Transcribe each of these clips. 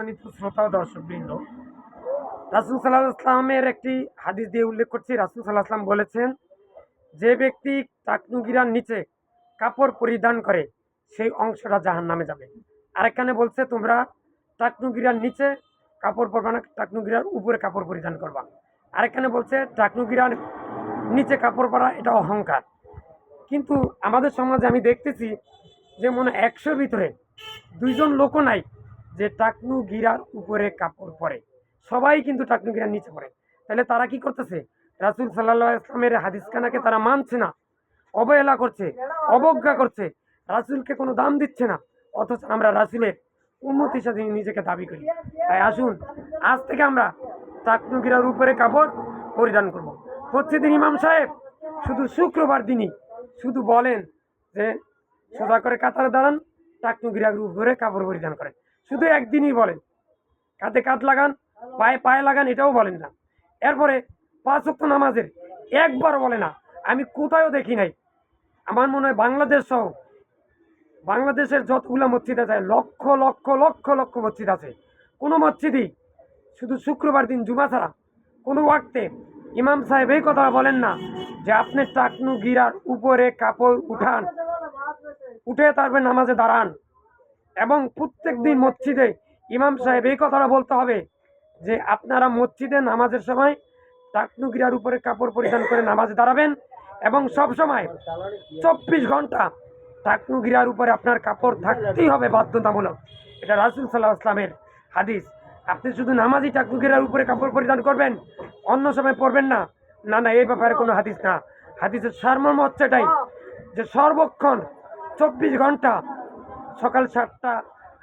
সম্মানিত শ্রোতা ও দর্শকবৃন্দ, রাসূল সাল্লাল্লাহু আলাইহি ওয়াসাল্লামের একটি হাদিস দিয়ে উল্লেখ করছি। রাসূল সাল্লাল্লাহু আলাইহি ওয়াসাল্লাম বলেছেন, যে ব্যক্তি টাকনু গিরার নিচে কাপড় পরিধান করে সেই অংশটা জাহান্নামে যাবে। আরেকখানে বলছে, তোমরা টাকনু গিরার নিচে কাপড় পরবা না, টাকনু গিরার উপরে কাপড় পরিধান করবা। আরেকখানে বলছে, টাকনু গিরার নিচে কাপড় পরা এটা অহংকার। কিন্তু আমাদের সমাজে আমি দেখতেছি যে মনে হয় ১০০-র ভিতরে ২ জন লোকও নাই যে টাকনু গিরার উপরে কাপড় পরে। সবাই কিন্তু টাকনু গিরার নিচে পড়ে। তাহলে তারা কি করতেছে? রাসূল সাল্লাল্লাহু আলাইহি ওয়াসাল্লামের হাদিসখানাকে তারা মানছে না, অবহেলা করছে, অবজ্ঞা করছে, রাসূলকে কোনো দাম দিচ্ছে না। অথচ আমরা রাসূলের উম্মত হিসেবে নিজেকে দাবি করি। তাই আসুন, আজ থেকে আমরা টাকনু গিরার উপরে কাপড় পরিধান করব। প্রতিদিন ইমাম সাহেব শুধু শুক্রবার দিনই শুধু বলেন যে সোজা করে কাতারে দাঁড়ান, টাকনু গিরার উপরে কাপড় পরিধান করেন। শুধু একদিনই বলেন, কাঁধে কাঁধ লাগান, পায়ে পায়ে লাগান, এটাও বলেন না। এরপরে ৫ ওয়াক্ত নামাজের একবারও বলে না। আমি কোথাও দেখি নাই। আমার মনে হয় বাংলাদেশ সহ বাংলাদেশের যতগুলো মসজিদ আছে, লক্ষ লক্ষ লক্ষ লক্ষ মসজিদ আছে, কোনো মসজিদই শুধু শুক্রবার দিন জুমা ছাড়া কোনো ওয়াক্তে ইমাম সাহেব এই কথা বলেন না যে আপনি টাকনু গিরার উপরে কাপড় উঠান, উঠে তারপরে নামাজে দাঁড়ান। এবং প্রত্যেক দিন মসজিদে ইমাম সাহেব এই কথাটা বলতে হবে যে আপনারা মসজিদে নামাজের সময় টাকনু গিরার উপরে কাপড় পরিধান করে নামাজে দাঁড়াবেন এবং সব সময় ২৪ ঘন্টা টাকনু গিরার উপরে আপনার কাপড় থাকতেই হবে, বাধ্যতামূলক। এটা রাসূল সাল্লাল্লাহু আলাইহি ওয়াসাল্লামের হাদিস। আপনি শুধু নামাজই টাকনু গিরার উপরে কাপড় পরিধান করবেন, অন্য সময় পরবেন না, না না, এই ব্যাপারে কোনো হাদিস না। হাদিসের সারমর্ম হচ্ছে এটাই যে সর্বক্ষণ ২৪ ঘন্টা, সকাল ৭টা,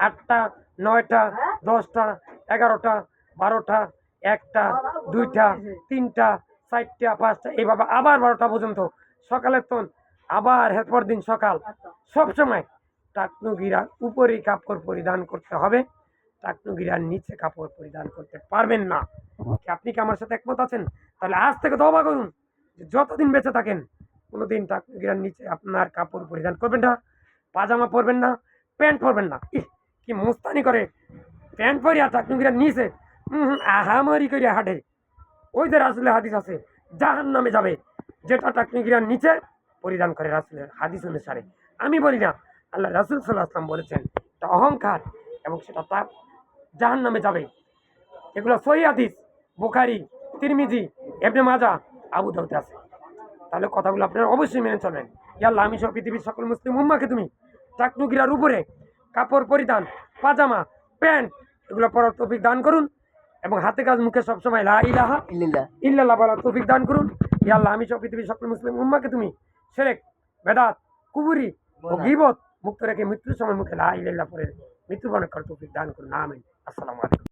৮টা, ৯টা, 10টা, 11টা, 12টা, 1টা, 2টা, 3টা, 4টা, 5টা, এইভাবে আবার 12টা পর্যন্ত সকালের তন, আবার এরপর দিন সকাল, সবসময় টাকনু গিরার উপরেই কাপড় পরিধান করতে হবে। টাকনু গিরার নিচে কাপড় পরিধান করতে পারবেন না। আপনি কি আমার সাথে একমত আছেন? তাহলে আজ থেকে তওবা করুন যে যতদিন বেঁচে থাকেন কোনোদিন টাকনু গিরার নিচে আপনার কাপড় পরিধান করবেন না, পাজামা পরবেন না, প্যান্ট পরবেন না। কি মুস্তানি করে প্যান্ট পরিয়া টাকনু গিরার নিচে আহামরি করিয়া হাঁটে। ওই যে রাসূলের হাদিস আছে, জাহান্নামে যাবে যেটা টাকনু গিরার নিচে পরিধান করে। রাসূলের হাদিস অনুসারে আমি বলি না, আল্লাহ রাসূল সাল্লাল্লাহু আলাইহি ওয়াসাল্লাম বলেছেন এটা অহংকার এবং সেটা তার জাহান্নামে যাবে। এগুলো সহিহ হাদিস, বুখারী, তিরমিজি, ইবনে মাজাহ, আবু দাউদে আছে। তাহলে কথাগুলো আপনারা অবশ্যই মেনে চলবেন। ইয়া আল্লাহ, আমি সহ পৃথিবীর সকল মুসলিম উম্মাহকে তুমি টাকনু গিরার উপরে কাপড় পরিধান, পাজামা, প্যান্ট এগুলো পরার তৌফিক দান করুন এবং হাতে কাজ মুখে সবসময় লা ইলাহা ইল্লাল্লাহ বলার তৌফিক দান করুন। ইয়া আল্লাহ, আমি সহ পৃথিবীর সকল মুসলিম উম্মাহকে তুমি শিরক, বেদাত, কুফরি ও গীবত মুক্ত রেখে মৃত্যুর সময় মুখে লা ইলাহা ইল্লাল্লাহ পড়ে মৃত্যুবরণ করার তৌফিক দান করুন। আমিন। আসসালামু আলাইকুম।